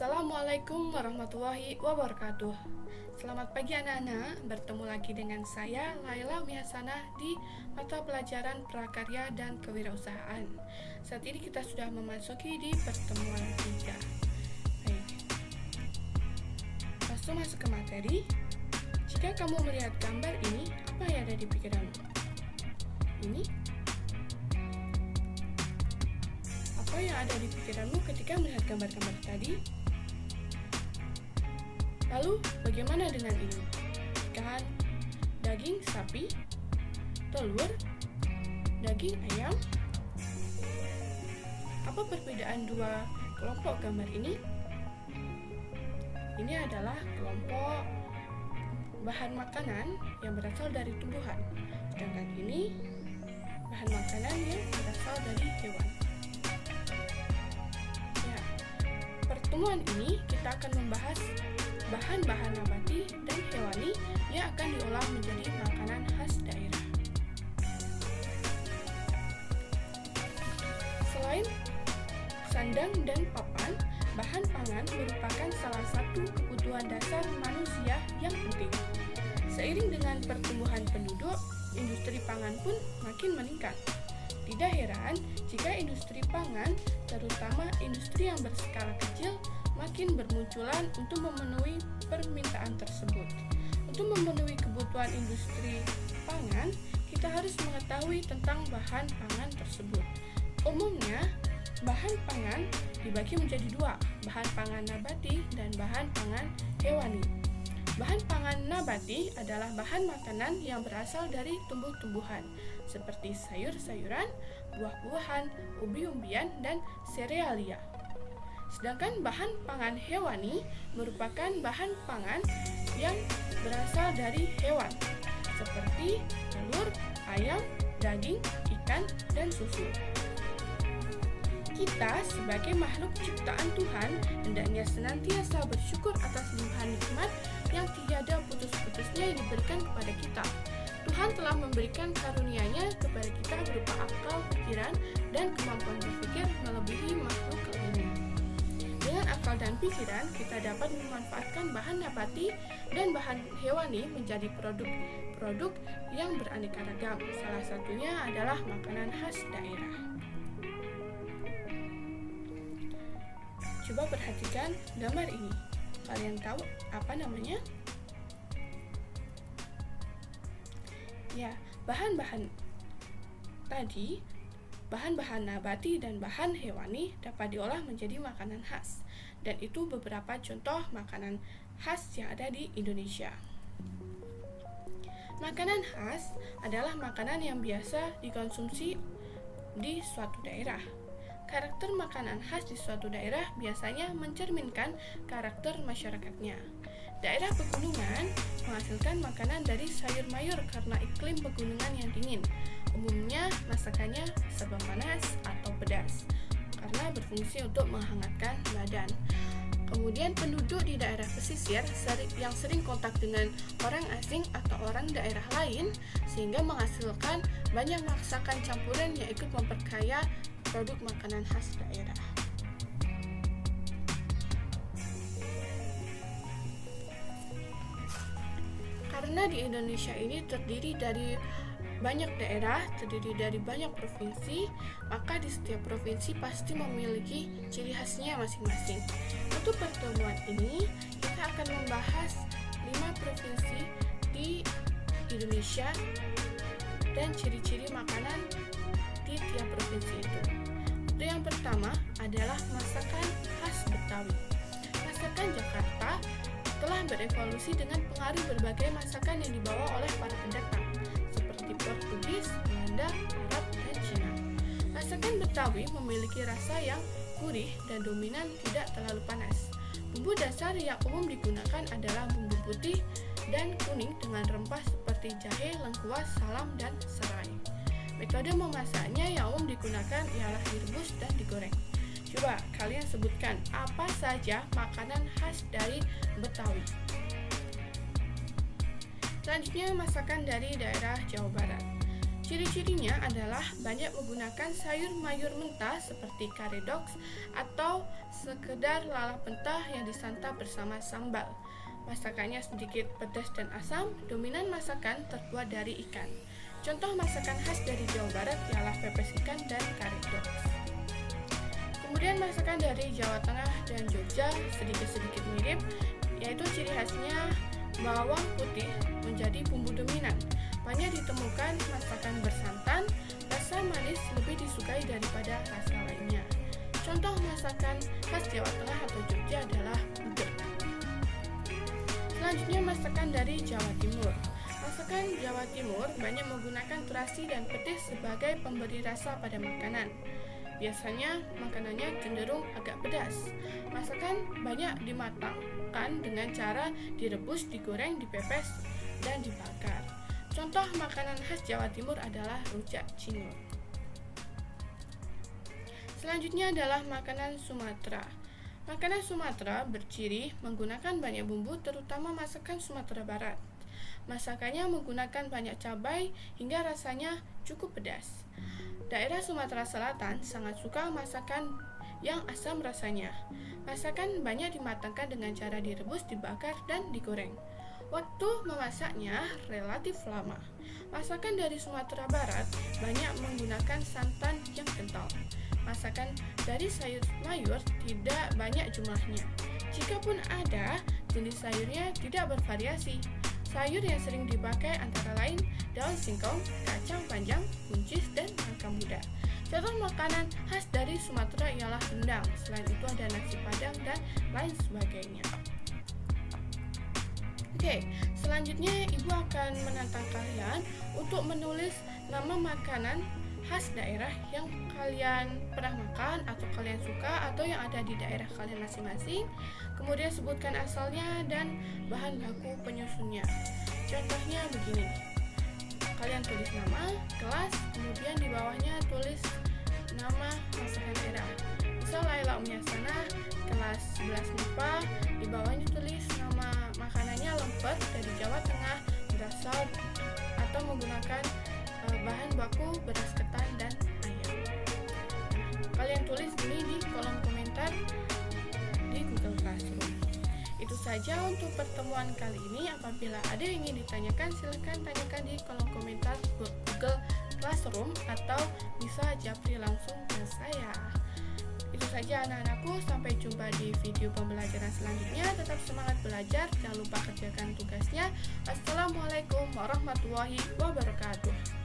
Assalamualaikum warahmatullahi wabarakatuh. Selamat pagi anak-anak, bertemu lagi dengan saya Laila Mihasana di mata pelajaran prakarya dan kewirausahaan. Saat ini kita sudah memasuki di pertemuan 3. Baik, langsung masuk ke materi. Jika kamu melihat gambar ini, apa yang ada di pikiranmu? Ini? Apa yang ada di pikiranmu ketika melihat gambar-gambar tadi? Lalu, bagaimana dengan ini? Ikan, daging sapi, telur, daging ayam. Apa perbedaan dua kelompok gambar ini? Ini adalah kelompok bahan makanan yang berasal dari tumbuhan, sedangkan ini bahan makanan yang berasal dari hewan. Pertemuan ini kita akan membahas bahan-bahan nabati dan hewani yang akan diolah menjadi makanan khas daerah. Selain sandang dan papan, bahan pangan merupakan salah satu kebutuhan dasar manusia yang penting. Seiring dengan pertumbuhan penduduk, industri pangan pun makin meningkat. Tidak heran jika industri pangan, terutama industri yang berskala kecil, makin bermunculan untuk memenuhi permintaan tersebut. Untuk memenuhi kebutuhan industri pangan, kita harus mengetahui tentang bahan pangan tersebut. Umumnya, bahan pangan dibagi menjadi dua, bahan pangan nabati dan bahan pangan hewani. Bahan pangan nabati adalah bahan makanan yang berasal dari tumbuh-tumbuhan, seperti sayur-sayuran, buah-buahan, umbi-umbian, dan serealia. Sedangkan bahan pangan hewani merupakan bahan pangan yang berasal dari hewan, seperti telur, ayam, daging, ikan, dan susu. Kita sebagai makhluk ciptaan Tuhan hendaknya senantiasa bersyukur atas limpahan nikmat yang tiada putus-putusnya yang diberikan kepada kita. Tuhan telah memberikan karunia-Nya kepada kita berupa akal, pikiran, dan kemampuan berpikir melebihi makhluk lainnya. Dengan akal dan pikiran, kita dapat memanfaatkan bahan nabati dan bahan hewani menjadi produk-produk yang beraneka ragam. Salah satunya adalah makanan khas daerah. Coba perhatikan gambar ini. Kalian tahu apa namanya? Ya, bahan-bahan tadi, bahan-bahan nabati dan bahan hewani dapat diolah menjadi makanan khas. Dan itu beberapa contoh makanan khas yang ada di Indonesia. Makanan khas adalah makanan yang biasa dikonsumsi di suatu daerah. Karakter makanan khas di suatu daerah biasanya mencerminkan karakter masyarakatnya. Daerah pegunungan menghasilkan makanan dari sayur mayur karena iklim pegunungan yang dingin. Umumnya masakannya serba panas atau pedas karena berfungsi untuk menghangatkan badan. Kemudian penduduk di daerah pesisir yang sering kontak dengan orang asing atau orang daerah lain sehingga menghasilkan banyak masakan campuran yang ikut memperkaya produk makanan khas daerah. Karena di Indonesia ini terdiri dari banyak daerah, terdiri dari banyak provinsi, maka di setiap provinsi pasti memiliki ciri khasnya masing-masing. Untuk pertemuan ini, kita akan membahas 5 provinsi di Indonesia dan ciri-ciri makanan di tiap provinsi itu. Untuk yang pertama adalah masakan khas Betawi. Masakan Jakarta telah berevolusi dengan pengaruh berbagai masakan yang dibawa oleh para pendatang seperti Portugis, Belanda, Arab, dan Cina. Masakan Betawi memiliki rasa yang gurih dan dominan tidak terlalu panas. Bumbu dasar yang umum digunakan adalah bumbu putih dan kuning dengan rempah seperti jahe, lengkuas, salam, dan serai. Metode memasaknya yang umum digunakan ialah direbus dan digoreng. Coba kalian sebutkan apa saja makanan khas dari Betawi. Selanjutnya masakan dari daerah Jawa Barat. Ciri-cirinya adalah banyak menggunakan sayur mayur mentah seperti karedoks atau sekedar lalap mentah yang disantap bersama sambal. Masakannya sedikit pedas dan asam, dominan masakan terbuat dari ikan. Contoh masakan khas dari Jawa Barat ialah pepes ikan dan karedok. Kemudian masakan dari Jawa Tengah dan Jogja sedikit-sedikit mirip, yaitu ciri khasnya bawang putih menjadi bumbu dominan. Banyak ditemukan masakan bersantan, rasa manis lebih disukai daripada rasa lainnya. Contoh masakan khas Jawa Tengah atau Jogja adalah gudeg. Selanjutnya masakan dari Jawa Timur. Masakan Jawa Timur banyak menggunakan terasi dan petis sebagai pemberi rasa pada makanan. Biasanya makanannya cenderung agak pedas. Masakan banyak dimatangkan dengan cara direbus, digoreng, dipepes, dan dibakar. Contoh makanan khas Jawa Timur adalah rujak cingur. Selanjutnya adalah makanan Sumatera. Makanan Sumatera berciri menggunakan banyak bumbu, terutama masakan Sumatera Barat. Masakannya menggunakan banyak cabai hingga rasanya cukup pedas. Daerah Sumatera Selatan sangat suka masakan yang asam rasanya. Masakan banyak dimatangkan dengan cara direbus, dibakar, dan digoreng. Waktu memasaknya relatif lama. Masakan dari Sumatera Barat banyak menggunakan santan yang kental. Masakan dari sayur mayur tidak banyak jumlahnya. Jikapun ada, jenis sayurnya tidak bervariasi. Sayur yang sering dipakai antara lain daun singkong, kacang panjang, buncis, dan nangka muda. Contoh makanan khas dari Sumatera ialah rendang. Selain itu ada nasi padang dan lain sebagainya. Oke, selanjutnya Ibu akan menantang kalian untuk menulis nama makanan khas daerah yang kalian pernah makan atau kalian suka atau yang ada di daerah kalian masing-masing. Kemudian sebutkan asalnya dan bahan baku penyusunnya. Contohnya begini. Kalian tulis nama, kelas, kemudian di bawahnya tulis nama masakan daerah. Misal Laila Umyasana, kelas 11 MIPA, di bawahnya tulis nama makanannya lemper dari Jawa Tengah, berasal atau menggunakan bahan baku beras ketan dan ayam. Kalian tulis ini di kolom komentar di Google Classroom. Itu saja untuk pertemuan kali ini. Apabila ada yang ingin ditanyakan, silakan tanyakan di kolom komentar Google Classroom atau bisa japri langsung ke saya. Itu saja anak-anakku, sampai jumpa di video pembelajaran selanjutnya. Tetap semangat belajar, jangan lupa kerjakan tugasnya. Assalamualaikum warahmatullahi wabarakatuh.